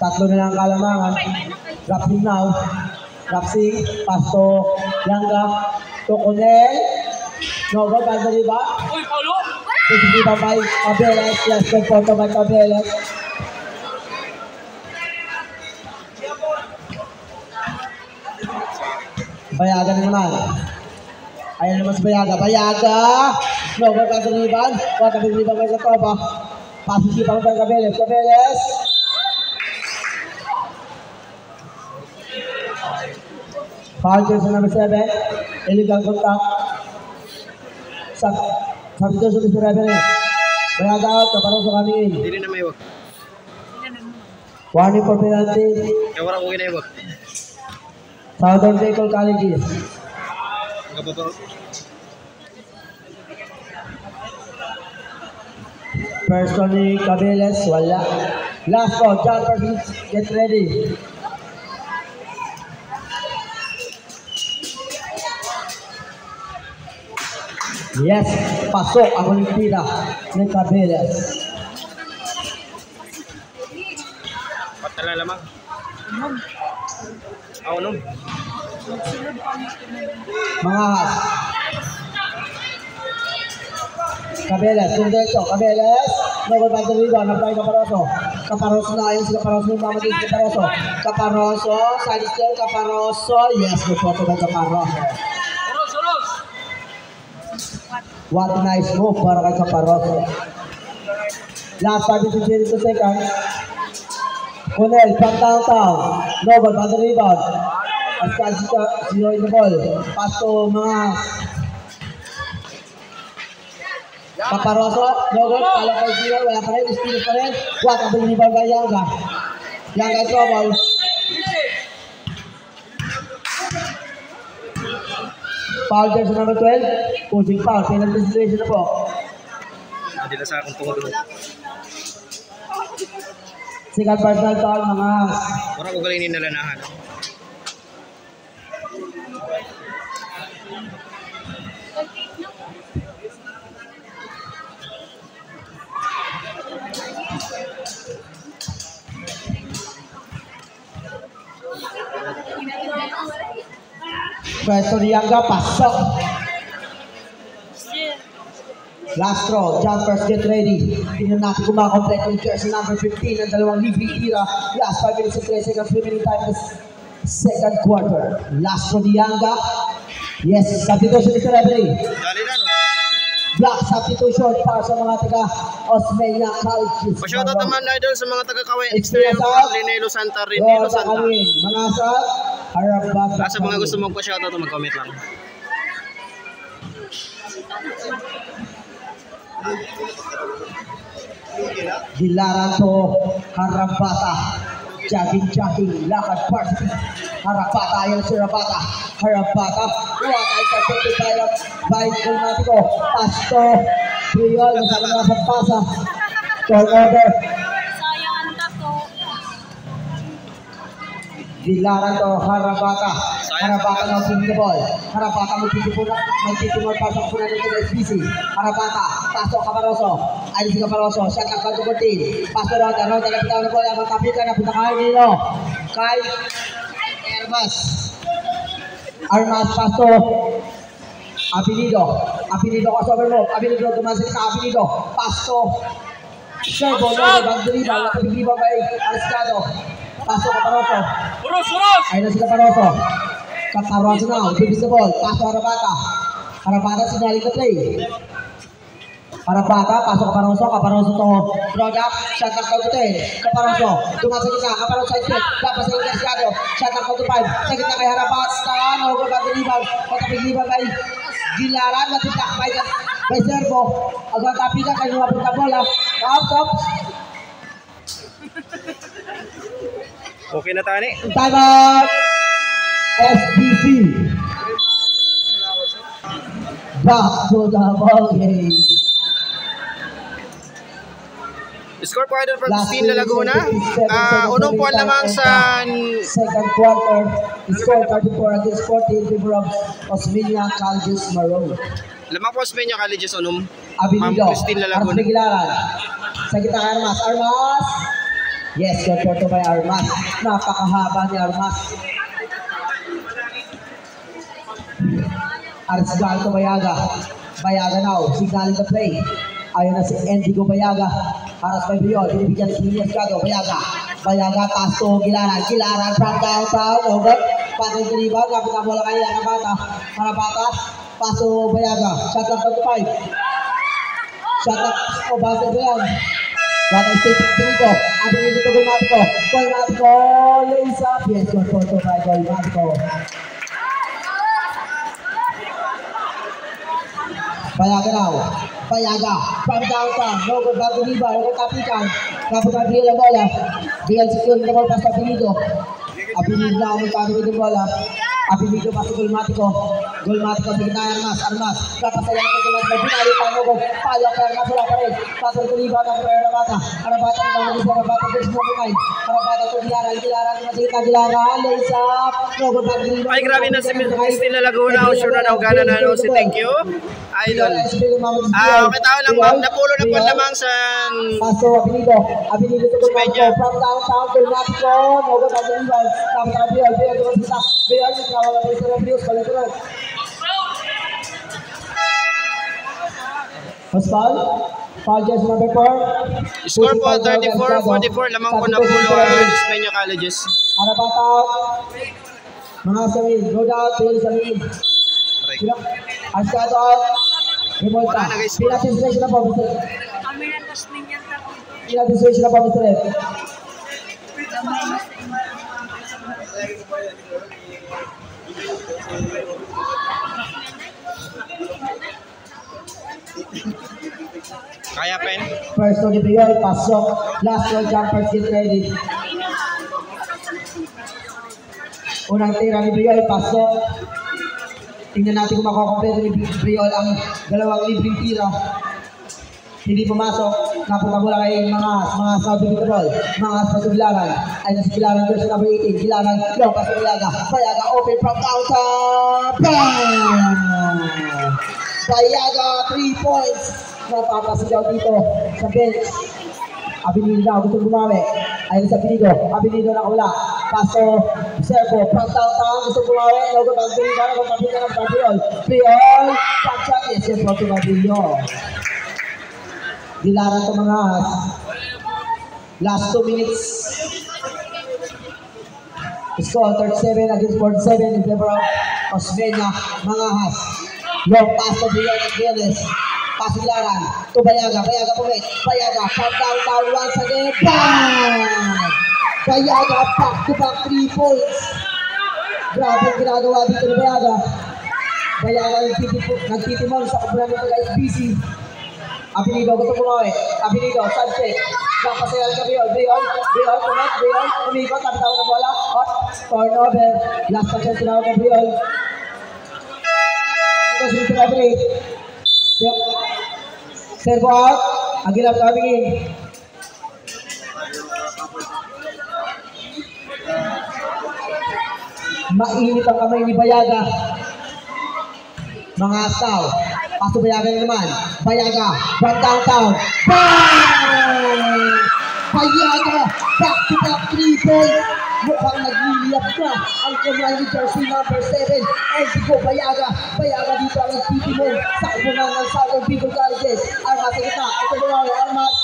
Tatlo na lang kalamangan. Rapsing now. Rapsing. Pasto. Yanga. Tokonel. Nogo. Bandari ba? Uy, Paulo! Sige ba by Cabeles. Yes, good photo by Cabeles. Bayaga na naman. Ayan naman si Bayaga. Bayaga! Nogo. Bandari ba? Bandari ba sa topa? Pasisipan by Cabeles. Cabeles. Foul jersey number 7, illegal contact. Substitution Mr. Referee. Bayaga out, Caparoso coming in. Hindi na may wag. Warning for penalty. Kaya wala ko ginaiwag. Southern Bicol Colleges. Personally, Cabeles, wala. Last call, John Perkins, get ready. Yes, pasok ang Olimpida ng Cabeles. Patala lamang. Aunom. Mga Cabeles, Sundecho, Cabeles. Nagol ba ito rito? Nagpay Caparoso. Caparoso na ayun si Caparoso. Mamadin si Caparoso. Caparoso, Salistel, Caparoso. Yes, nagphoto ba Caparoso? What a nice move para kay Caparoso. Last 52 seconds. Conel, from downtown. Noble, bad rebound. Ascalcita, 0 in the ball. Pass to mga Caparoso. Noble, pala kay Gio. Wala pa rin, steal pa rin. What a big rebound by Yanga. Yanga trouble. Foul jersey number 12, pushing foul, penalty situation na po. Hindi na sa akong tungod. Second personal foul, mga Wala ko galing ninalanahan. Pwesto ni Yanga, pasok. Last throw, jumpers get ready. Tingnan natin kung makakompleto yung jersey number 15 ng dalawang living era. Last 5 minutes and 3 seconds remaining time in the second quarter. Last throw ni Yanga. Yes, substitution Mr. Referee. Dali na, no? Black substitution para sa mga taga Osmeña Colleges. Pa-shoutout naman idol sa mga taga-Kawayan Experience from Linelo Santa, Rinelo Santa. Mga asal, Harabasa. Sa mga gusto mong pa-shoutout, mag-comment lang. Dilaran to Harabata. Jogging, lakad party. Harabata, ayan si Harabata. Harabata, wakay sa 25 by Kulmatiko. Pasto, Priol, sa mga pagpasa. Turnover. Dilaran to Harabata. Harabata na pin the ball. Harabata magtitipon pasok po natin sa SBC. Harabata, pasok Caparoso. Ayun si Caparoso, shot ang kanto 14. Pasok Ronda na bitaw na bola. Magkapitan na punta kay Nino. Kay Armas pasto. Apelido crossover move. Apelido tumasik sa Apelido. Pasto. Servo na bagdriba. Napagdriba kay Ariscado. Paso Caparoso. Uros! Ayun na si Caparoso. Caparoso now. Bibis the ball. Paso Harabata. Harabata signaling the play. Harabata. Paso Caparoso. Caparoso to product. Shot ang count to 10. Caparoso. Tumasik na. Caparoso side step. Tapos ang Ariscado. Shot ang count to 5. Sakit na kay Harabata. Nahugot ang deliver. Pagkapigiliban kay Gilaran. Natitak by Servo. Agad kapigan kay lumapit na bola. Out. Okay na tani. Time out. SBC. Back to the ball game. Score po idol from Team La Laguna. Unong puwan lamang sa second quarter. Score 34 against 14 in favor of Osmeña Colleges Maroon. Lamang po Osmeña Colleges Unum. Ma'am Abinido. Christine Armas Lalagun. Pigilaran. Sa gitna kay Armas. Armas. Yes, good photo by Armas. Napakahaba ni Armas. Arsgalto Bayaga. Bayaga now. Signaling the play. Ayun na si Endigo Bayaga. Haras kay Biol. Binibigyan si Elias Gago. Bayaga. Bayaga. Pasto. Gilaran. Gilaran from downtown. Over. Patay sa rebound. Kapit ang bola kay Arabata. Arabata. Paso Bayaga. Shot up 25. Shot up. O base ba yan? Batang state Abinido. Abinido to Golmatico. Golmatico. Lays up. Yes, good photo by Golmatico. Bayaga now. Bayaga. From downtown. No good back to Riba. No good tapikan. Kapag Abinido ang bola. Bigal secure na ball pass to Abinido. Abinido na ang magkakabit ng bola. Abinido pa sa Golmatico. Golmatico sa gitna ng Armas. Kapasayan ng Golmatico. Pinali pa ng Golmatico. Palo ka Armas. Wala pa rin. Pasal ko Riba ng Arabata. Arabata ang gawin sa Arabata. First mo kumain. Arabata to Gilaran. Gilaran. Masakita Gilaran. Lays up. No good back to Riba. Ay, grabe na si Christine Laguna. O sure na daw gana na si thank you. Idol. Kataon lang ma'am. Napulo na po lamang sa Paso Abinido. Abinido to Golmatico. From downtown Golmatico. No good back to Riba. Kapag Abinido. Abinido to Golmatico. Abinido to Golmatico. Mas foul? Foul just number 4. score po 34-44 lamang po na pulo ang Osmeña Colleges. Arabata out. Mga Samin. Road out. Tail Samin. Askado out. Revolta. Pinatisration na po. Pinatisration na po, Mr. F. Kaya pen. First to the Biol, pasok. Last one, jumpers, get ready. Unang tira ni Biol, pasok. Tingnan natin kung makukompleto ni Biol ang dalawang libreng tira. Hindi pumasok. Napunta mula kay mga Saudi with the ball. Mga sa Gilaran. Ay nasa Gilaran versus number 18. Gilaran, long pass to Bayaga. Bayaga open from downtown. Bam! Bayaga, 3 points. Napapasigaw dito sa bench. Abinido daw, gusto gumawi. Ayun sa Abinido. Abinido na wala. Paso, Servo, from downtown, gusto gumawi. Logo ng Abinido, nagpapapita ng Biol. Biol, pag-shot. Yes, yes, po to Biol. Gilaran to mga has. Last 2 minutes. Score 37 against 47 in favor of Osmeña, mga has. Long pass to Biol at Bieles. Pass Gilaran to Bayaga. Bayaga pulit. Bayaga from downtown once again. Bang! Bayaga back-to-back 3 points. Grabe ang ginagawa dito ni Bayaga. Bayaga nagtitimon sa kabulan ng taga-SBC. Abinido, gusto kumawi. Abinido, Sanchez. Kapasayan ka Biol. Biol, connect. Biol, umikot. Tapitaw ng bola. Hot. Turnover. Last na chance tinawag ng Biol. Ito si Mr. Everett. Servo out. Agilap coming in. Mainit ang kamay ni Bayaga. Mga asaw. Paso Bayaga naman. Bayaga from downtown. Bang! Bayaga back-to-back 3 points. Mukhang nagliliyap na ang kumay ni jersey number 7. Endigo Bayaga. Bayaga dito ang nagtitimon sa kumungan ng Southern Bicol Colleges. Armas sa gitna. Ito bumawi. Armas.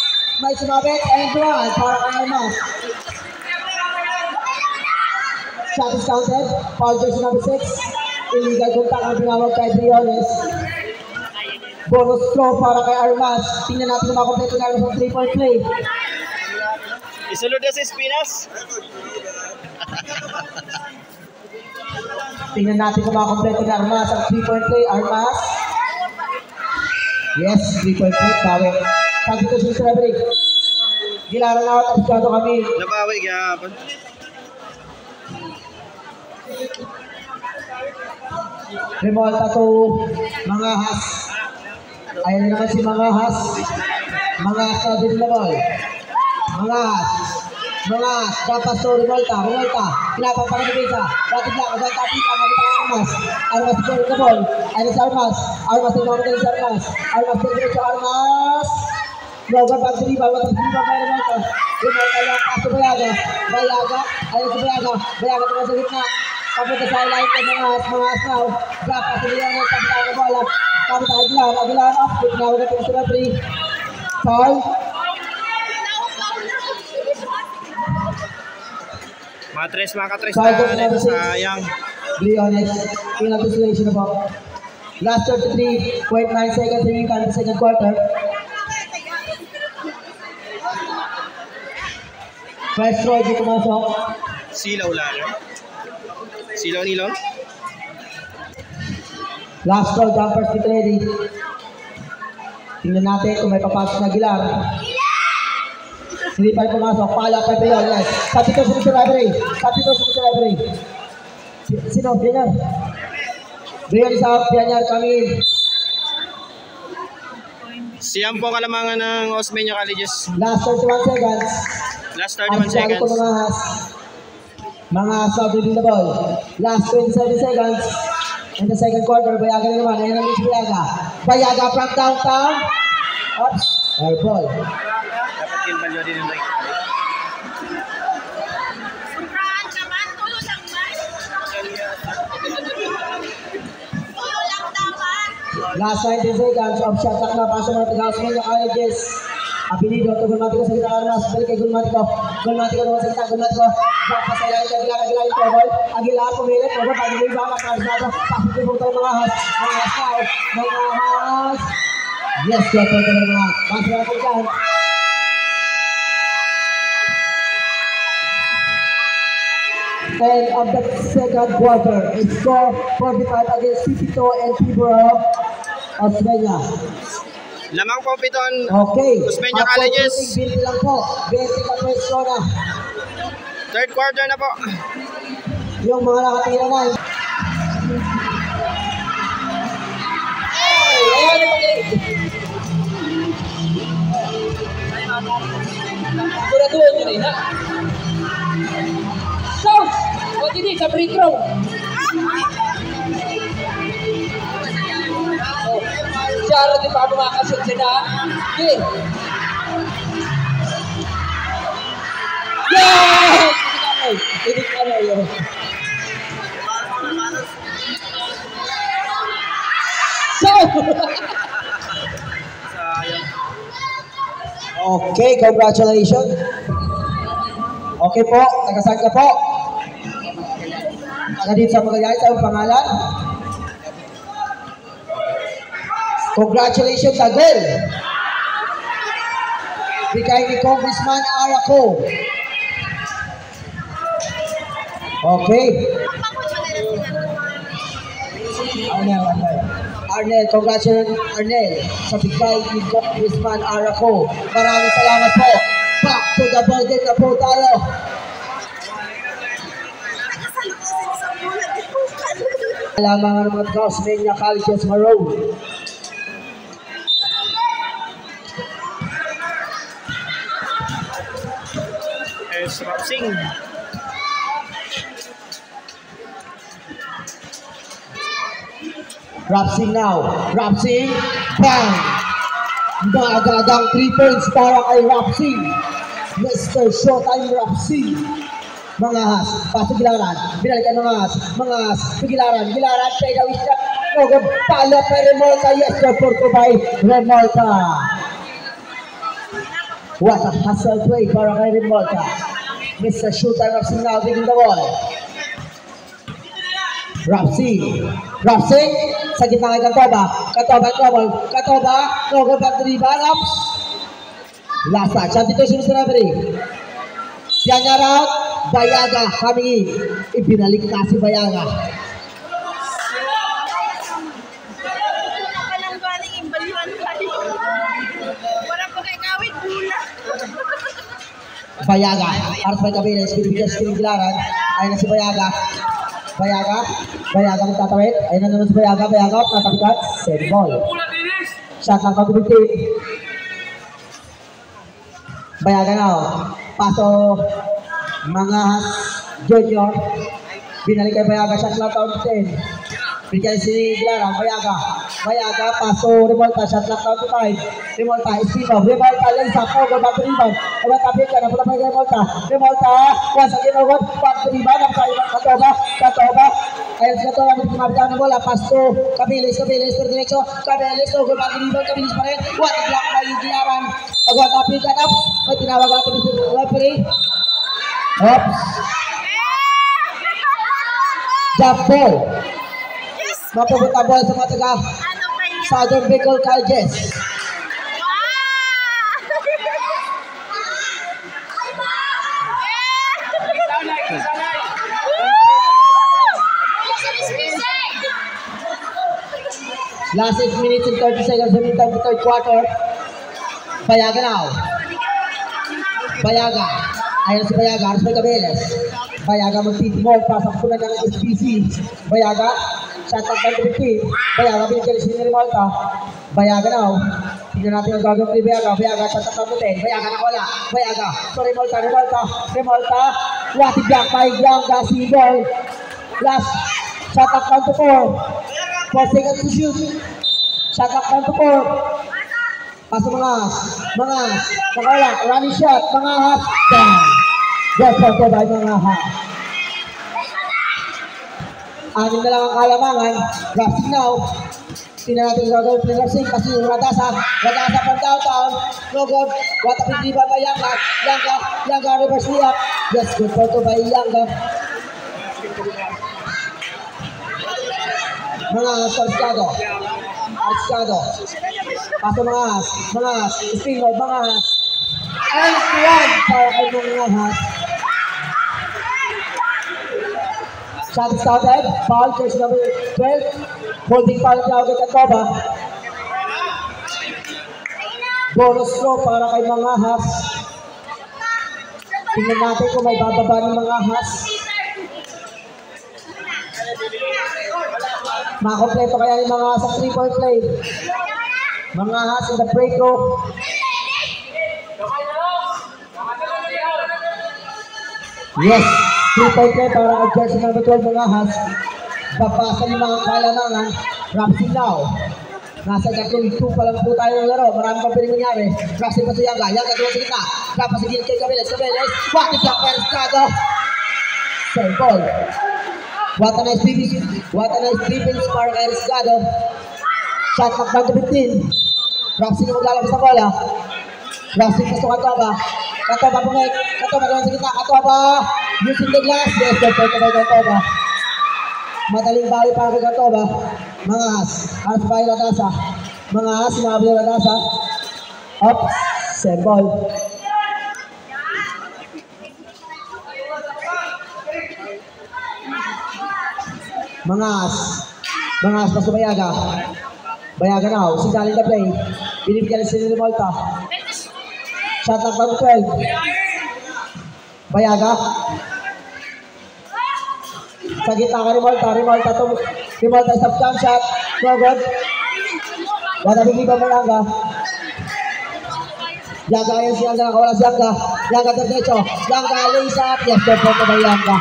May sumabit. And run para kay Armas. Shot is counted. Foul jersey number 6. Illegal contact ang pinawag kay Briones. Bonus throw para kay Armas. Tingnan natin kung makompleto na Armas ang 3-point play. Isulod na si Espinas. Tingnan natin kung makompleto na Armas ang 3-point play. Armas. Yes, 3-point play. Bawi. Sabi ko si Mr. Everett. Gilaran out. Abiskado kami. Nabawi gapon. Revolta to mga has. Ayan naman si mga has. Mga has na din naman. Mga has. Mga dapat to Revolta. Pinapang ng Pisa. Ratid lang, agad tapika, nakita ng Armas. Armas scoring the ball. Ayun sa Armas. Armas din naman sa Armas. Armas din diretso Armas. Logan back to rebound. Matapos rebound by Revolta. Revolta lang, pass to Bayaga. Ayun si Bayaga. Bayaga naman sa gitna. Papunta sa line kay mga now. Dapat to Leon. Kapitang ng bola. Kapitang Aguilar. Off. Tinawag natin sa referee. Foul. Matres mga Katristan, sayang. Briones, penalty selection about. Last 33.9 seconds remaining time in the second quarter. First throw dito pumasok. Silaw lalo. Silaw nilon. Last throw, jumpers get ready. Tingnan natin kung may papasok na Aguilar. Hindi pa rin pumasok. Pala pa rin. Yes. Kapito si Mr. Library. Sino? Bianyar. Bianyar is out. Bianyar coming in. Siyang po kalamangan ng Osmeña Colleges. Last 31 seconds. Last 31 seconds. Mga subject in the ball. Last 27 seconds. In the second quarter, Bayaga na naman. Ayan ang Bayaga. Bayaga from downtown. Oops. Air ball. Dapat kinbalyo din yung break. Last 19 seconds of shot clock na pasok mga taga-Osmeña Colleges. Apelido to Gulmatico sa gitna Armas. Balik kay Gulmatico naman sa gitna. Gulmatico. Dapat sa ilalim kay Aguilar yung trouble. Aguilar pumilit. Trouble pag hindi ba makarsado. Pasok yung tayo mga has. Mga has. Yes, yes, yes, mga has. Pasok na po dyan. End of the second quarter. It's score 45 against 52 in favor of Osmeña. Lamang po piton. Okay. Osmeña Colleges. 20 lang po. 20 ka peso na. Third quarter na po. Yung mga nakatira na. Ayan yung pag-ibig. Siguraduhan nyo rin, ha? So, what did it? Sa free throw. Siya rin pa makasot sila. Okay. Yeah! Hindi ka na yun. So! Okay, congratulations. Okay po, taga-saan ka po? Taga dito sa Magallanes, ang pangalan? Congratulations again. Bigay ni Congressman Araco. Okay. Arnel, congratulations Arnel sa bigay ni Congressman Araco. Maraming salamat po. Back to the ball game na po tayo. Alamangan ng mga Osmeña Colleges Maroon. Es Rapsing. Rapsing now. Rapsing. Bang! Magagang 3 points para kay Rapsing. Mr. Showtime Rapsing. Mga has. Pasugilaran. Binalikan mga has. Mga has. Sugilaran. Gilaran. Pega wisya. Noga pala pa Remolta. Yes, sir. Porto by Remolta. What a hustle play para kay Remolta. Mr. Showtime Rapsing now taking the ball. Rapsing. Rapsing. Sa gitna kay Katoba. Katoba. Noga back to rebound. Ups. Last touch. At ito si Mr. Referee. Bianyar out. Bayaga coming in. Ibinalik na si Bayaga. Bayaga. Harus may kabila. Screen Gilaran. Ayun na si Bayaga. Bayaga magtatawid. Ayun na naman si Bayaga. Bayaga. Natabigat. Save ball. Shot lang pag-ubitin. Bayaga now. Paso mga junior. Binalik kay Bayaga, shot clock out 10. Bigyan si Gilaran, Bayaga, paso, Revolta, shot clock out 5. Revolta, Espino, Revolta, Lensa, Pogo, back to rebound. Revolta, Pica, napunta pa kay Revolta, once again, over, back to rebound, Katoba. Ayun si Katoba, kumabita ng bola, paso, Cabeles, diretso, Cabeles, Pogo, back to rebound, Cabeles pa rin. What a block by Gilaran. Revolta, Pica, up. May tinawag natin si referee. Oops. Jump ball. Mapupunta ball sa mga taga Southern Bicol Colleges. Last 6 minutes and 30 seconds in the third quarter. Bayaga now. Bayaga. Ayan si Bayaga. Harus may Cabeles. Bayaga mag-teamwork. Pasok po na ng SPC. Bayaga. Shot at 15. Bayaga binigyan si Revolta. Bayaga now. Tingnan natin ang gagawin ni Bayaga. Bayaga shot at 10. Bayaga na wala. Bayaga. So Revolta. What a block by Yanga. Single. Last. Shot at 4. 4 seconds to shoot. Shot at 4. Pasok mga nakawala. Running shot. Mga hot. Yes, po by mga hot. Anin na lang ang kalamangan. Rafting now. Tingnan natin ang gagawin ni Rafting kasi yung Radasa from downtown. No good. What a big rebound by Yanga reverse layup. Yes, good photo by Yanga. Mga Arcado. Paso mga Espino, mga and one para kay mga hat. Shot started, foul, jersey number 12, holding foul kay Katoba. Bonus throw para kay mga has. Tingnan natin kung may bababa ng mga has. Makompleto kaya yung mga sa 3-point play. Mga has in the break throw. Yes, 3-point play para kay jersey number 12 mga has. Babasan yung mga kalamangan. Rapsing now. Nasa gagawin 2 pa lang po tayo ng laro. Marami pa piling nangyari. Rapsing pa si Yanga doon sa gitna. Dapat sa gilid kay Cabeles. What is that Arcado? Same ball. What a nice defense para kay Arcado. Shot knock down to 15. Rapsing yung maglalabas ng bola. Rapsing pa sa Katoba bumalik. Katoba doon sa gitna. Katoba using the glass. Yes, Katoba. Madaling bawi para kay Katoba. Mga has. Haras pa yung Radasa. Mga has. Sinabali yung Radasa. Up. Same ball. Mga has pa sa Bayaga. Bayaga now. Singaling na play. Binibigyan si Revolta. Shot knock down 12. Bayaga. Sa gitna ka Revolta stop jump shot. No good. Wala bigibang Yanga. Yanga ayan si Yanga. Nakawala si Yanga. Yanga derecho. Yanga lays up. Yes, good point by Yanga.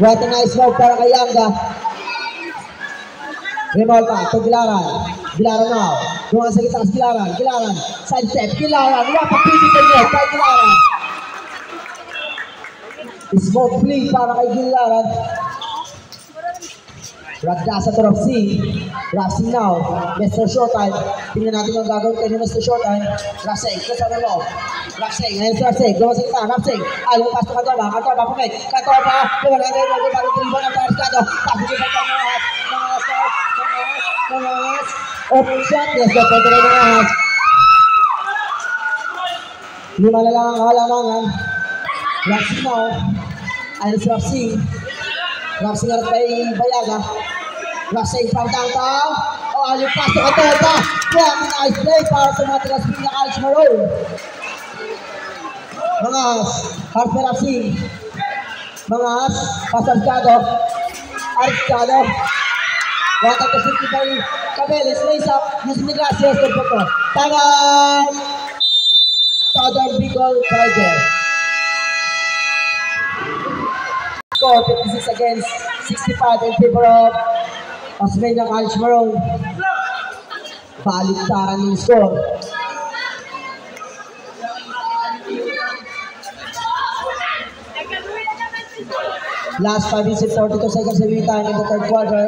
What a nice move para kay Yanga. Revolta to Gilaran now. Doon sa gitna si Gilaran. Side step. Gilaran. What a beautiful move kay Gilaran. Smoke play para kay Gilaran. Radasa to Rapsing now. Mr. Showtime. Tingnan natin ang gagawin kay Mr. Showtime. Rapsing. Kasama mo. Rapsing. Ngayon si Rapsing. Doon sa gitna. Rapsing. Ayaw pass to Katoba. Pumit. Katoba. Doon na rin. Bago tribo ng Arcado. Tapos yung mga has. Open shot. Yes, that's what rin mga has. Lima na lang ang halamangan. Rapsing now. Ayaw si Rapsing. Rapsing na rin Bayaga. Rapsing from downtown. Ayaw pass to Katoba. What a nice play para sa mga taga-spin na Alex Maroon. Mga has. Harper Rapsing. Mga has. Pasarcado. Arcado. What a positive by Cabeles. Lays up. Using the glass. Yes, good po. Tagal! Southern Bicol Tiger. Score 56 against 65 in favor of Osmeña College Maroon. Baliktaran yung score. Last 5 minutes and 42 seconds remaining time in the third quarter.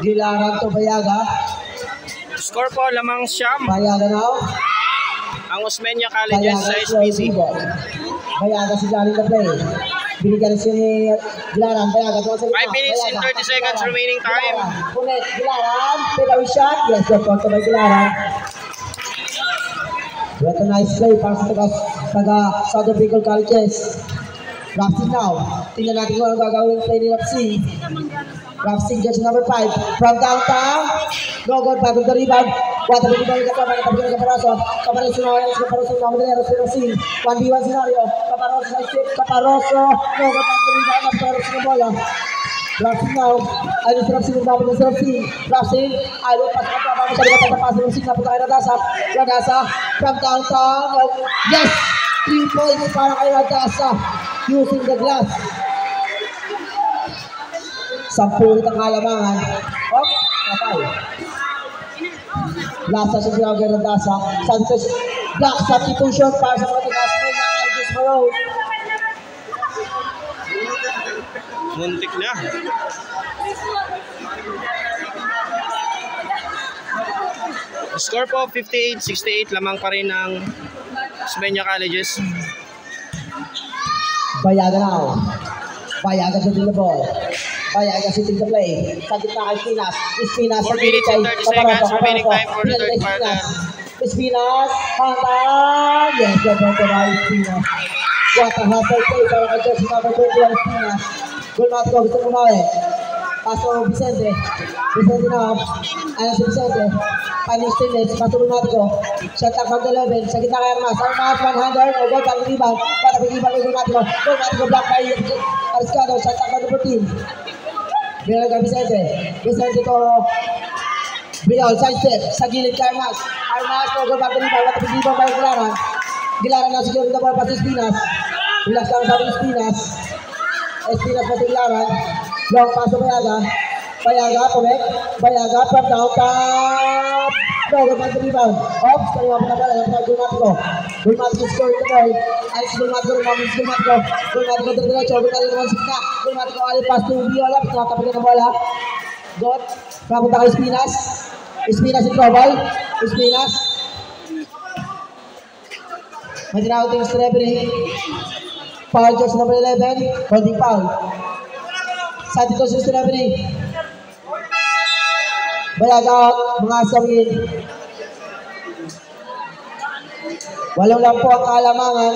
Gilaran to Bayaga. Score po lamang siyam. Bayaga now. Ang Osmeña Colleges sa SPC. Bayaga si Galing na play. Binigyan si Gilaran. Bayaga. 5 minutes and 30 seconds remaining time. Punet. Gilaran. Pinawi shot. Yes, good point by Gilaran. What a nice play para sa taga Southern Bicol Colleges. Rapsing now. Tingnan natin kung ano gagawin play ni Rapsing. Rapsing jersey number 5. From downtown. No good. Bago the rebound. What a big ball. Kaparaso. Kaparaso na. Kaparaso na. Rapsing. 1v1 scenario. Kaparaso na step. Kaparaso. No good. Bago the rebound. Kaparaso na bola. Rapsing now. Ayun si Rapsing. Babalik si Rapsing. Rapsing. Ayun. Pasok pa. Bago sa libat. Tapos Rapsing. Napunta kay Radasa. Radasa. From downtown. Yes! 3 points para kay Radasa. Using the glass. 10 ulit ang kalamangan. Oh, patay. Last sa sinaw kay Radasa. Santos block substitution para sa mga taga-Osmeña ng Algis Maroon. Muntik na. Score po 58-68. Lamang pa rin ng Osmeña Colleges. Bayaga now. Bayaga shooting the ball. Bayaga shooting the play. Sa gitna kay Espinas. Espinas. 4 minutes and 30 seconds remaining time for the third quarter. Espinas. Hanggang. Yes, good point by Espinas. What a hustle play para kay jersey number 21 Espinas. Goal mat ko. Gusto kumawi. Paso Vicente. Vicente now. Ayan si Vicente. Final minutes. Paso goal mat ko. Shot up from the 11. Sa gitna kay Armas. Armas one-hander. No goal. Bago rebound. Para pag-ibang kay goal mat ko. Goal mat ko block by Ariscado. Shot up from the 14. Bilang kay Vicente. Vicente to Biol. Side step. Sa gilid kay Armas. Armas. No goal. Bago rebound. Para pag-ibang by Gilaran. Gilaran na secure the ball. Paso Espinas. Relax lang sa Espinas. Espinas pa si Gilaran. Long pass to Bayaga. Bayaga, Pumek. Bayaga from downtown. No, good man to rebound. Ops, kaya ako na pala. Gulmatko. Gulmatko score the ball. Ay, si Gulmatko. Gulmatko. Gulmatko diretso. Gulmatko naman si Pina. Gulmatko ali pass to Viola. Pinakapagin ng bola. God. Papunta kay Espinas. Espinas in trouble. Espinas. May tinawag yung referee. Foul jersey number 11. Holding foul. Sa dito si referee. Bayaga mga asawin. Walang lang po ang kalamangan.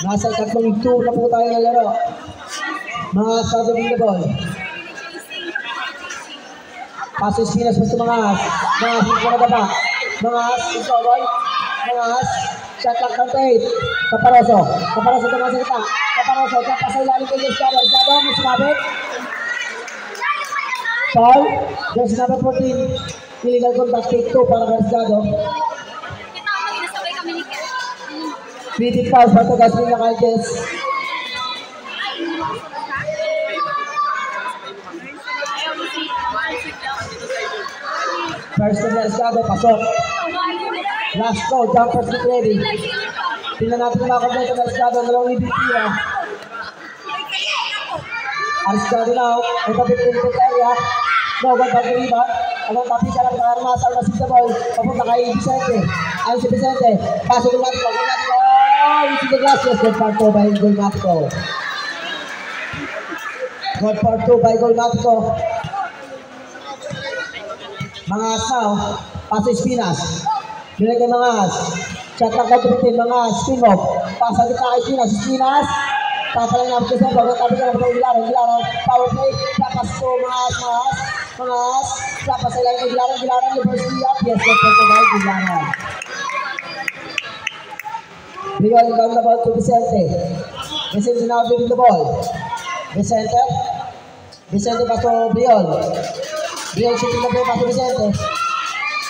Nasa 3-2 na po tayo ng laro. Mga asawin the ball. Paso Espinas po sa mga as. Mga as na baba. Mga as, ito ball. Mga as. Shot lang ng 8. Caparoso. Caparoso ito mga sa kita. Caparoso. Kapag sa ilalim ko yung Escado. Escado, may sumabit. Foul. Jersey number 14. Illegal contact. Take 2 para kay Escado. Free tip foul para ito Osmeña Colleges. First to Escado. Pasok. Last call, jumpers get ready. Tingnan natin kung makakompleto ng Escado ang dalawang ibigay. Escado now, ito 15-foot area. No, good back to rebound. Ang tapi ka lang para Armas, Armas is the ball. Papunta kay Vicente. Ayun si Vicente. Paso Gulmatko. Gulmatko. Using the glass. Yes, good part 2 by Gulmatko. Good part 2 by Gulmatko. Mga as now. Paso Espinas. Bilang kay mga as. Shot lang kay Tupitin. Mga as. Spin off. Pasa kita kay Espinas. Espinas. Papalang namin kasi. Pagkatabi ka lang kay Gilaran. Gilaran. Power play. Tapas to mga as. Mga as. Mga as. Tapas sa ilang kay Gilaran. Gilaran. University up. Yes, good point by Gilaran. Bigyan down the ball to Vicente. Vicente now giving the ball. Vicente. Vicente paso Brion. Brion shooting the ball paso Vicente.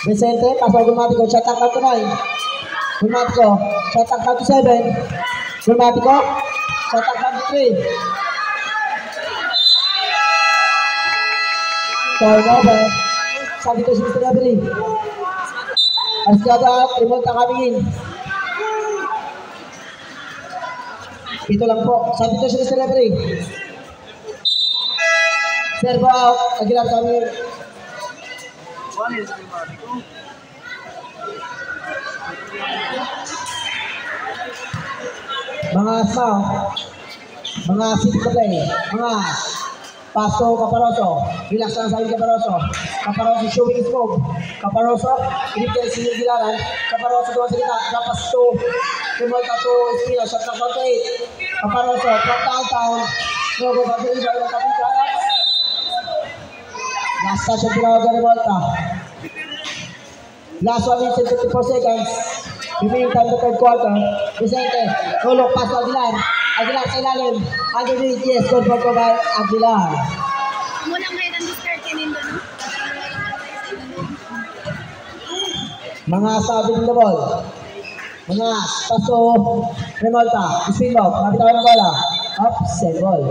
Vicente paso automatic. Shot lang kay 9. Gulmatico, shot clock down to 7. Gulmatico, shot clock down to 3. Turnover. Substitution Mr. Referee. Arsiada, remote ang coming in. Ito lang po. Substitution Mr. Referee. Servo out. Aguilar coming in. Mga asma, mga city ka play, mga Paso Caparoso, relax lang sa akin Caparoso. Caparoso showing his move. Caparoso, inipin si Gilaran. Caparoso doon sa kita, dapas to. Tumulta to Espino, shot ng 48. Caparoso, from downtown. Logo ba ito iba ng kapitan? Last touch ang tinawag ng Revolta. Last 1 minute and 54 seconds. Remaining time to third quarter. Vicente, tulog, pass to Aguilar. Aguilar sa ilalim. Underneath, yes, good for by Aguilar. Muna ngayon ang discarding doon. Mga sabi ng ball. Mga paso, Remolta, spin ball, kapit ako ng bola. Up, send ball.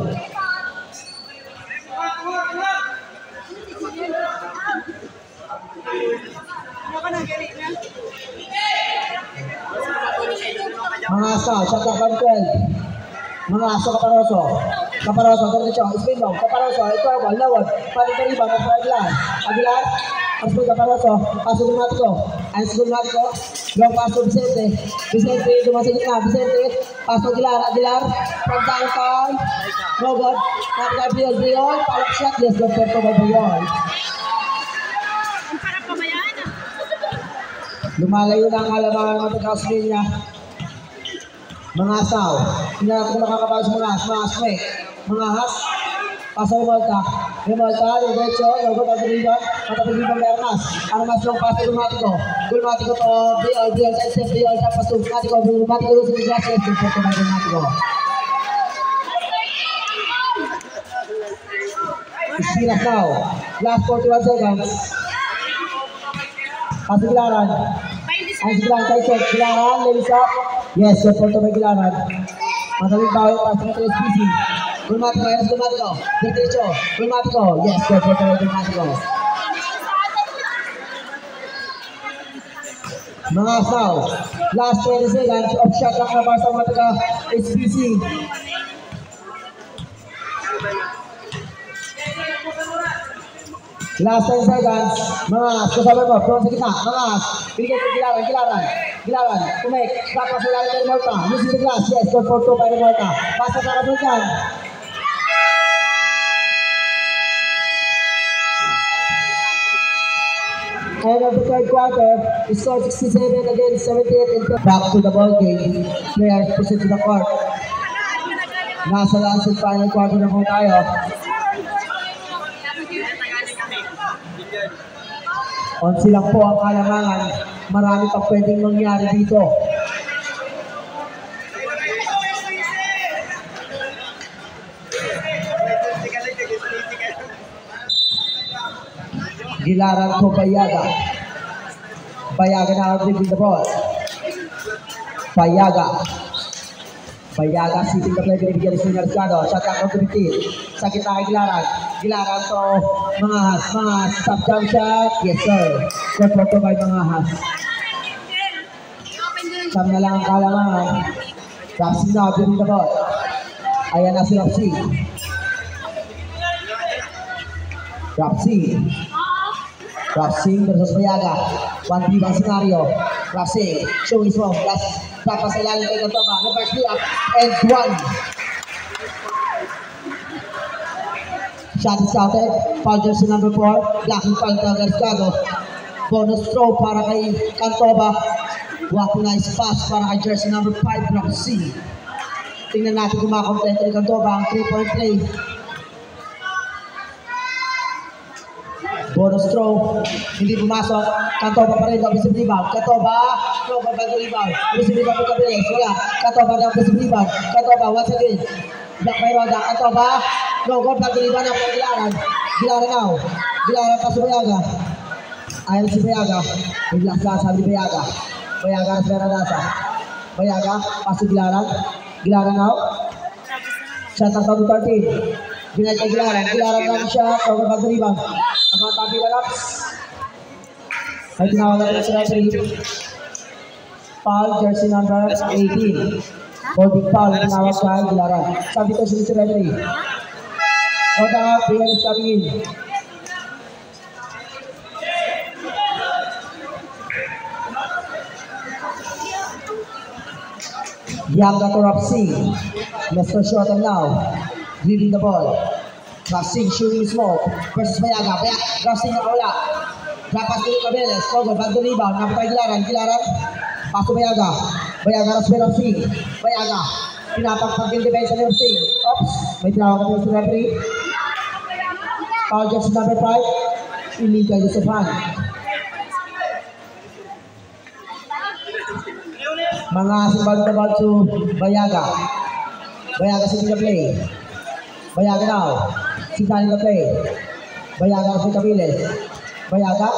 Mga asa, shot clock on 12. Mga aso Caparoso, diretso, spin ball, Caparoso, ito ang ball, lawad, panig-pariba, Aguilar, Aguilar, paso Caparoso, paso Gulmatico, and Gulmatico, long pass to Vicente, dumas sa gitna, Vicente, paso Aguilar, from downtown, no good, nakita Briol, palak shot, yes, good for Briol. Ang para pabayaan ah. Lumalayo na ang alamangan ng matagkausin niya. Mga asaw, hindi natin makakapagod sa mga asme, mga has, paso Remolta, diretso, logo pag-riban, matapag-riban may Armas long pass to Gulmatico to Briol, side step, Briol, tapos to Gulmatico doon sa Miglases, Gulmatico na Gulmatico. Spinas now, last 41 seconds. Paso Gilaran, ang Gilaran, side step, Gilaran, ladies up. Yes, good for by Gilaran. Magaling bawin pa sa SPC. Gulmatico, yes, Gulmatico. Diretso, Gulmatico. Yes, good for by Gulmatico. Mga asaw, last 20 seconds of shot lang na para sa mga taga SPC. Last 10 seconds, mga kasama mo, from sa gitna, mga binigay ko Gilaran, kumek, tapos sa ilalim ng Remolta, using the glass, yes, good for 2 by Remolta, pasa sa Kabulikan. End of the third quarter, score 67 against 78 and back to the ball game. Players proceed to the court. Nasa last and final quarter na po tayo. Onsi lang po ang kalamangan. Marami pang pwedeng mangyari dito. Gilaran to Bayaga. Bayaga na dribbling the ball. Bayaga sitting the play binibigyan ni Senior Arciado. Shot clock to 15. Sa kita kay Gilaran to mga stop jump shot. Yes sir. Good for to by mga has. Sam na lang ang kalamangan. Rapsi na dribbling the ball. Ayan na si Rapsi versus Bayaga. 1v1 scenario. Rapsi showing his move. Tapos sa ilalim kay Cantoba. Reverse layup and 1. Shot is counted. Foul jersey number 4. Blocking foul to Garcado. Bonus throw para kay Cantoba. What nice pass para kay jersey number 5. Rapsi. Tingnan natin kung makakompleto ni Cantoba ang 3-point play. Bonus throw, hindi pumasok. Cantoba pa rin, offensive rebound. Cantoba, no, bago rebound. Offensive rebound po Cabriles, wala. Cantoba na offensive rebound. Cantoba, once again. Black by Roda. Cantoba, no, bago rebound na po Gilaran. Gilaran now. Gilaran pa sa Bayaga. Ayan si Bayaga. Relax lang sabi ni Bayaga. Bayaga, Esperanza. Bayaga, pasok Gilaran. Gilaran now. Shot ang tabi 13. Binay kay Gilaran. Gilaran lang siya. Over back the rebound. Ang mga tabi na laps. Ay tinawagan na si referee. Foul, jersey number 18. Holding foul, tinawag kay Gilaran. Sabi ko si referee. Hold up, Brian is coming in. Yanga to Rapsing. Let's go short and now. Leading the ball. Rapsing shooting smoke. Versus Bayaga. Rapsing nakawala. Dapat dito Cabeles. Kogo, back the rebound. Napatay Gilaran. Gilaran. Paso Bayaga. Bayaga Rapsing. Bayaga. Pinapagpag yung defense ng Rapsing. Oops. May tinawag na sa referee. Foul jersey number 5. Illegal Josephine. Mga simbal na ball to Bayaga. Bayaga sitting the play. Bayaga now. Sitting the play. Bayaga sa Cabeles. Bayaga.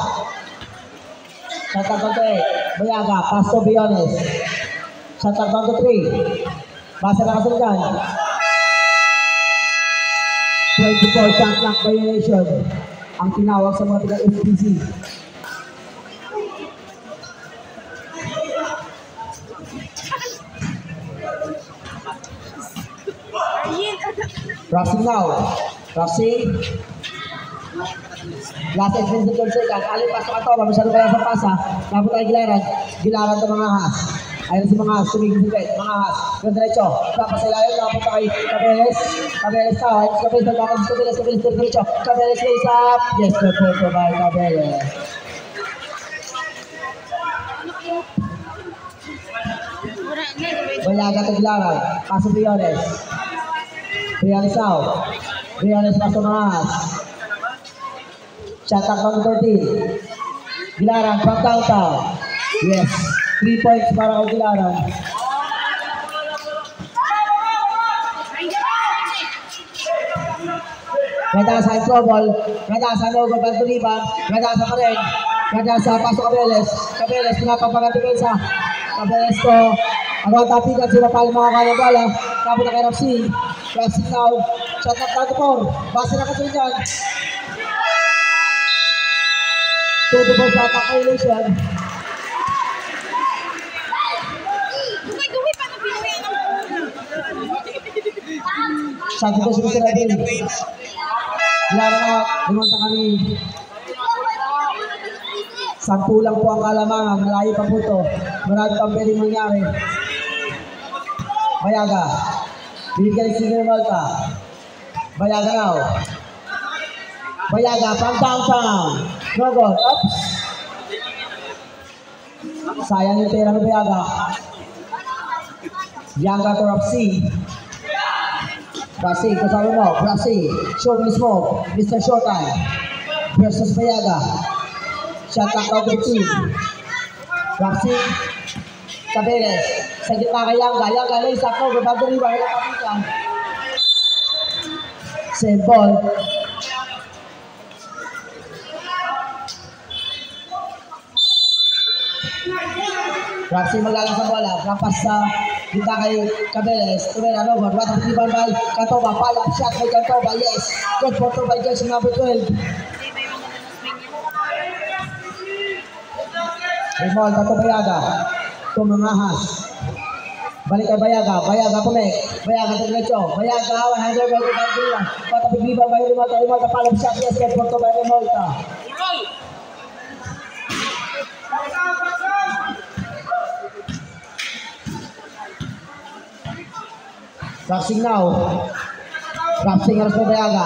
Shot down to 8. Bayaga. Pass to Biones. Shot down to 3. Basa na kasundan. 24 shot clock violation. Ang tinawag sa mga taga-FPC. Crossing now. Crossing. Last expense ng second. Alin pasok ato. Masyado kaya sa pasa. Tapos tayo Gilaran. Gilaran ito mga has. Ayun si mga has. Tumigil sa mga has. Yung diretso. Tapos sa ilalim. Tapos tayo Cabeles. Cabeles now. Ayun si Cabeles. Cabeles. Cabeles diretso. Cabeles lays up. Yes, good point by Cabeles. Bayaga to Gilaran. Paso Briones. Briones out. Briones paso mga has. Shot up on 13. Gilaran from downtown. Yes. 3 points para kay Gilaran. Nadasa ang trouble. Nadasa logo ball to rebound. Nadasa pa rin. Nadasa pasok Cabeles. Cabeles pinapapagang depensa. Cabeles to. Ang mga tapigan sila pala mga kanyang bala. Tapos na kay Rapsing. Rapsing now. Shot up down to 4. Base na kasi dyan. To the ball shot up violation. Sabi ko si Rabin. Gilaran na. Lumunta kami. 10 lang po ang kalamangan. Malayo pa po ito. Marami pang pwedeng mangyari. Bayaga. Binigyan si Malta. Bayaga now. Bayaga from downtown. No goal. Oops. Sayang yung pera ng Bayaga. Yanga to Rapsing. Rapsing, kasama mo. Rapsing. Show me smoke. Mr. Showtime. Versus Bayaga. Shot clock out of 2. Rapsing. Cabeles. Sa gitna kay Yanga. Yanga lays up. No, bago rin ba? Kapitan. Same ball. Rapsing maglalang sa bola. Rampas sa gitna kay Cabeles. Tumera, no, what a rebound by Catoba. Palap shot by Catoba. Yes. Good photo by jersey number 12. Remol, Tato Bayaga. Tumangahas. Balik kay Bayaga. Bayaga pumek. Bayaga sa diretso. Bayaga, 100 by Bayaga. Patapig rebound by Remolta. Remolta palap shot. Yes, good photo by Remolta. Rapsing now. Rapsing harus kay Bayaga.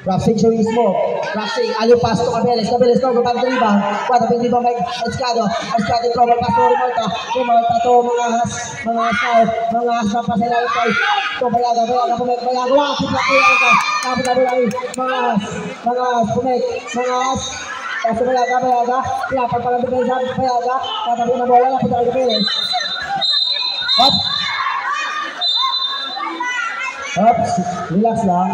Rapsing showing smoke. Rapsing, ayaw pass to Cabeles. Cabeles to, gabag na rebound. Patapig rebound by Arscado. Arscado trouble pass to Remolta. Remolta to, mga has na pa sa ilalim kay to Bayaga. Bayaga, pumek. Bayaga, wakit na Bayaga. Tapos na Bayaga, mga has, pumek. Mga has. Paso Bayaga. Pinapagpalang depensa Bayaga. Patapig na bola, lapit na Cabeles. Oops, relax lang.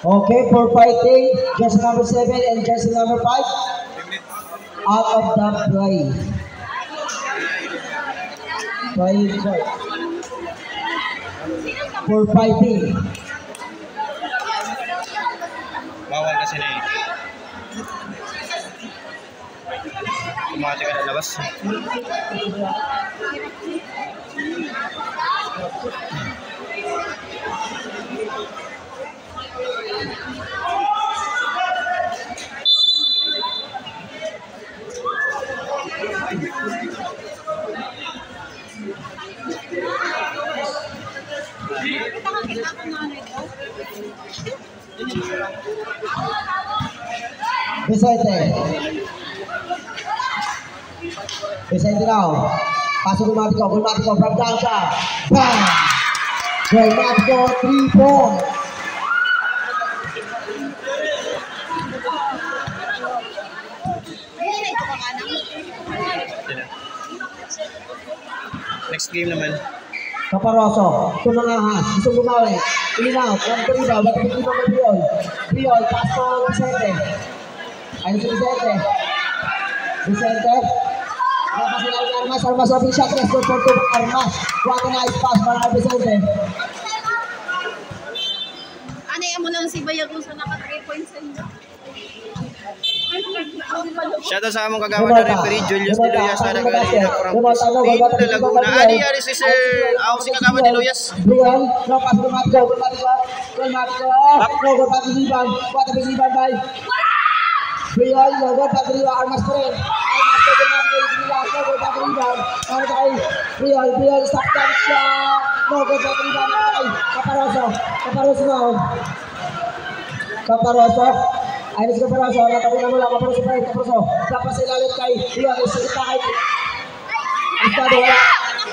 Okay, for fighting, jersey number 7 and jersey number 5 out of the play. For fighting. Bawal kasi na eh. Kumati ka na labas. Vicente now. Pasok Gulmatico from downtown. Bang! Gulmatico 3-point. Next game naman. Caparoso, tumangahas, gusto bumawi. Ilinaw, from Torino, batang dito ng Briol. Briol, pass to Vicente. Ayun si Vicente. Vicente. Napasilaw ni Armas, Armas open shot, let's go for Armas. What a nice pass para Vicente. Ano yan mo lang si Bayagos na naka 3 points na. Shoutout sa among kagawa na referee Julius De Luyas na nag-alina from Team Laguna. Ani yari si Sir si kagawa De Luyas. Briol, no pass to Gulmatico. No go back to Liban. What a big Liban by Briol, no go back to Liban. Armas pa rin. Armas to Gulmatico. No go back to Liban. Ano tayo? Briol, stop that shot. No go back to Liban. Caparoso now. Caparoso. Ayun si Caparoso, natabi na mula, Caparoso pa rin, Caparoso. Dapat sa ilalim kay Briol, sa kita kay Estado,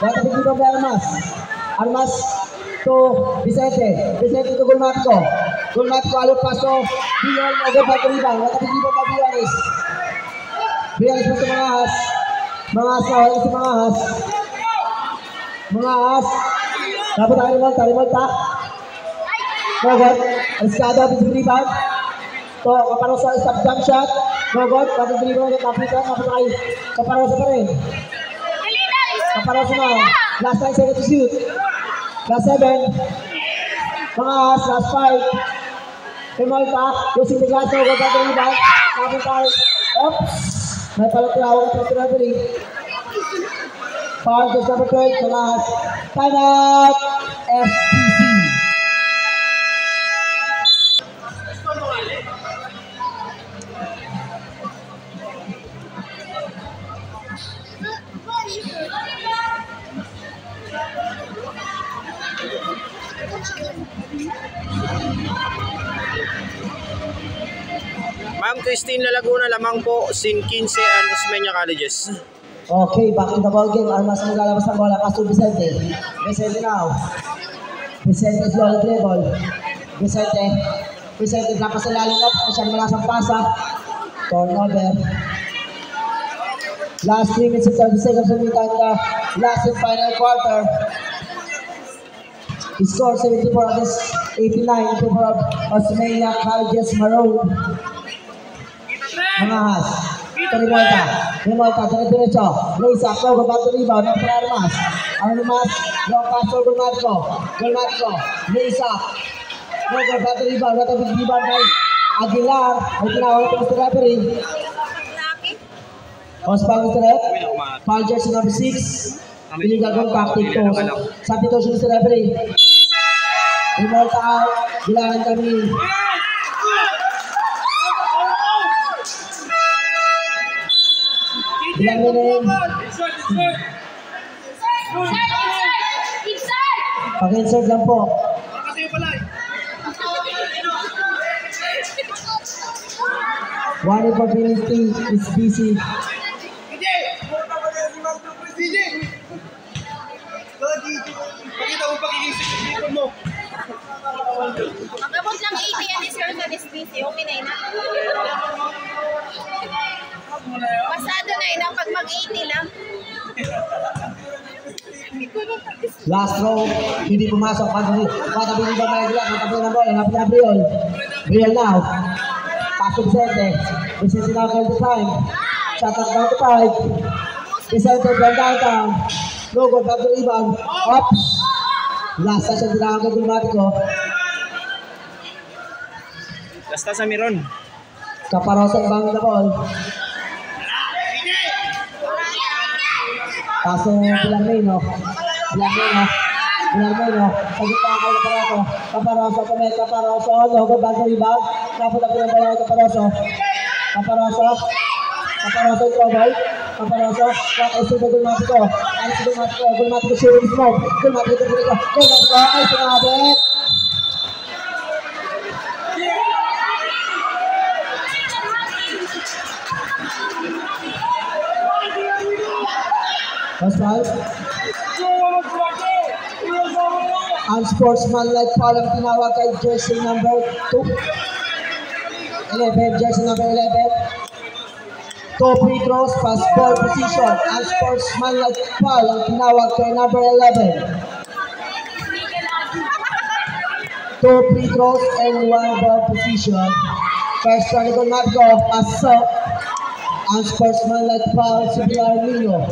wala tabi dito kay Armas to Vicente to Gulmatico, alok paso, Briol, nagabay ka ribang, wala tabi dito kay Briones pa sa Mangahas na, ayun si Mangahas, dapat tayo revolta, Nogot, Estado, rebound, to Caparoso stop jump shot. Nogot, pati dribble ng Africa, napatay. Caparoso pa rin. Caparoso na. Last 9 seconds to shoot. Last 7. Mangahas, last 5. Remolta, using the glass, Nogot, pati rebound. Napatay. Oops. May palatawag at referee. Foul to number 12, Mangahas. Time out. FPC. Ma'am Christine Laguna lamang po, Sin 15 and Osmeña Colleges. Okay, back in the ball game. Armas ang lalabas ng bola. Pass to Vicente. Vicente now. Vicente is on the dribble. Vicente dapat sa lalim na. Masyang malasang pasa. Turnover. Last 3 minutes and 30 seconds in the last and final quarter. He scored 74 against 89 in favor of Osmeña Colleges Maroon. Mangahas. Remolta, dire-diretso. Lays up, no, back to rebound, not for Armas. Armas, long pass for Gulmatico. Lays up. No, back to rebound, not a big rebound by Aguilar. Ay tinawag ito Mr. Referee. Hospang Mr. Ref. Foul jersey number 6. Pinigagong tactic to. Substitution Mr. Referee. Remolta out. Gilangan kami. Bilang minute. Pag-insert lang po. One opportunity is busy. Magabot lang 80 yan is your SBC. Okay na yun. Pasado na yun pag mag-80 lang. Last throw, hindi pumasok. Matabili ba may Aguilar? Matabili na bola. Napit na Briol. Briol now. Paso Vicente. Vicente now for the time. Shot at down to 5. Vicente from downtown. No good, back to rebound. Oops. Last touch ang tinakang kay Gulmatico. Basta sa Miron. Kaparosong bang the ball. Paso Pilarmino. Pilarmino. Sa gitna kay Caparoso. Caparoso pumet. Caparoso. No good, back to rebound. Napunta pinabala kay Caparoso. Caparoso yung trouble. Caparoso. What is it? Gulmatico. Gulmatico shooting smoke. Gulmatico. Ay sinabit. That's right. Unsportsmanlike foul ang tinawag kay jersey number 2. 11, jersey number 11. 2 free throws, pass ball position. Unsportsmanlike foul ang tinawag kay number 11. 2 free throws and 1 ball position. First one, Gulmatico, pass up. Unsportsmanlike foul si Pilarmino.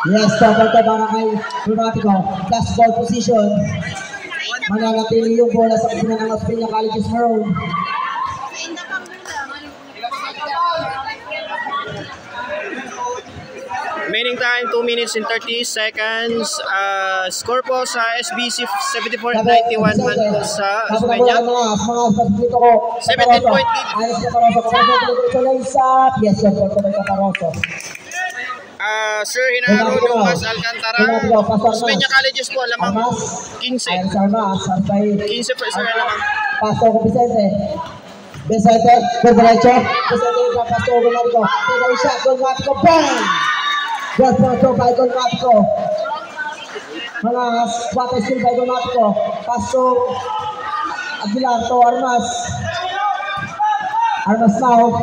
Yes, double to para kay Gulmatico. Plus ball position. Mananatili yung bola sa kusina ng Las Piñas College's Maroon. Remaining time 2 minutes and 30 seconds. Score po sa SBC 74-91 man po sa Osmeña. 17 point lead. Yes, sir, Caparoso. Sir Hinaro Dumas Alcantara. Osmeña Colleges po lamang 15. 15 po sir lamang. Paso ko Vicente. Vicente, good derecho. Vicente yung paso ko Gulmatico. Take a shot, Gulmatico, bang! Good for two by Gulmatico. Mga water steal by Gulmatico. Paso Aguilar to Armas. Armas now.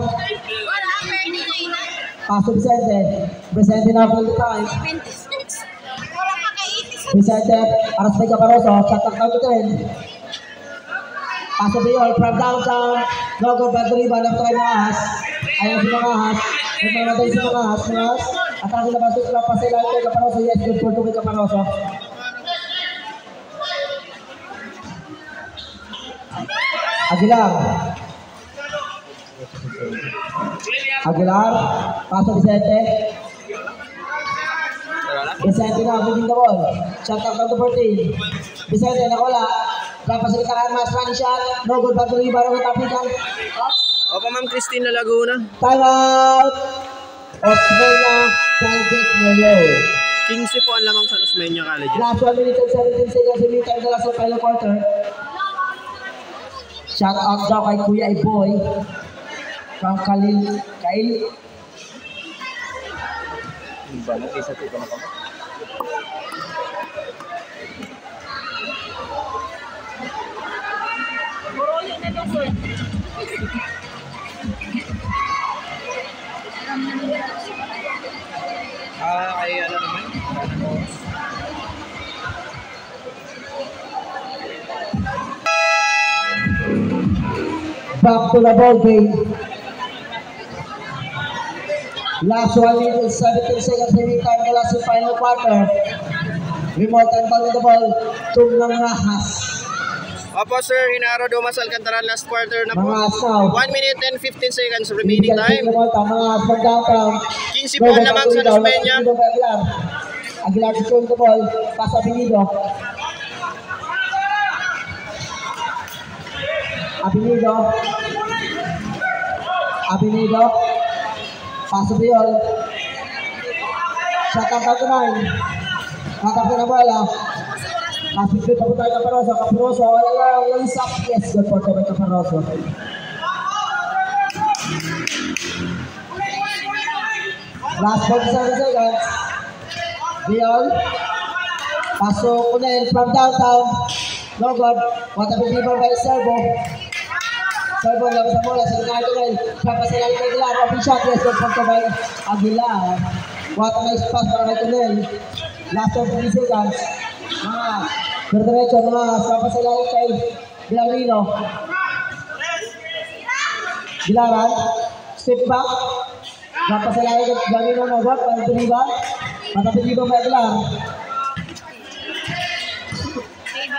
Paso Vicente. Vicente now for the time. Vicente, aras by Caparoso. Shot at down to 10. Paso Briol from downtown. No good back to rebound after kay Mangas. Ayan si Mangas. Nagmamatay si Mangas. Atake na baso sila pa sila kay Caparoso. Yes, good for two kay Caparoso. Aguilar. Paso Vicente. Vicente na, moving the ball. Shot out down to 14. Vicente, nakawala. Dapat sa kita kay Armas, running shot. No good, back to rebound ng tapikan. Opo, Ma'am Christine Laguna. Time out. Osmeña Colleges Maroon. 15 po ang lamang sa Osmeña Colleges. Last 1 minute and 17 seconds. Remaining time na lang sa final quarter. Shout out daw kay Kuya Iboy. From Kyle. Ay ano naman? Back to the ball game. Last 1 minute and 17 seconds remaining time na last yung final quarter. Remote and ball in the ball. Tungang Rahas. Opo sir, Hinaro Dumas Alcantara, last quarter na po. Mangas now. 1 minute and 15 seconds remaining time. Mangas from downtown. 15 po ang lamang sa Osmeña. Aguilar to the ball. Pass Abinido. Paso Briol. Shot out down to 9. Nakapin na bola. Kapit pa po tayo Caparoso. Caparoso, wala isap. Yes, good for by Caparoso. Last 47 seconds. Briol. Paso Kunel from downtown. No good. Matapit liver by Servo. Servo labas ang bola sa gitna ito ngayon. Papasalan kay Aguilar. Open shot. Yes, good for by Aguilar. Kuha tayo ng pass para kay Kunel. Last of 3 seconds. Diretso mga sapa sa ilalim kay Bilarino. Bilaran. Step back. Sapa sa ilalim kay Bilarino. Nagwag. Pantuliban. Matapiliban kay Bilar.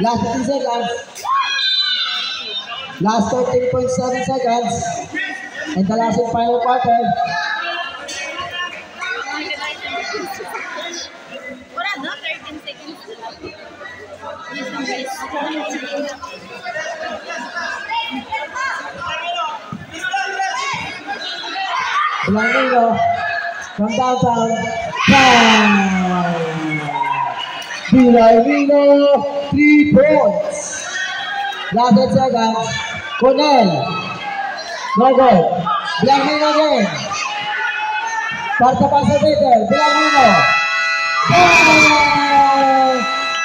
Last 15 seconds. Last 13.7 seconds. And the last and final quarter. Wala na, 13 seconds. Bilarino from downtown. Bang! Bilarino 3 points. Last 8 seconds. Kunel. No goal. Bilarino again. Quarta pasa Peter. Bilarino. Bang!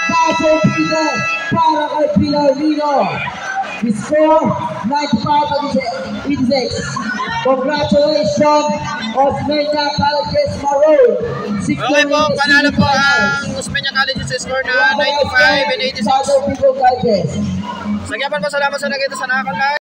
Pasa Peter para kay Bilarino. The score 95-86. Congratulations, Osmeña Colleges Maroon. Okay po, panalo po ang Osmeña College sa score na 95 and 86. Sagyapan Salamat po sa nakita sa nakakalive.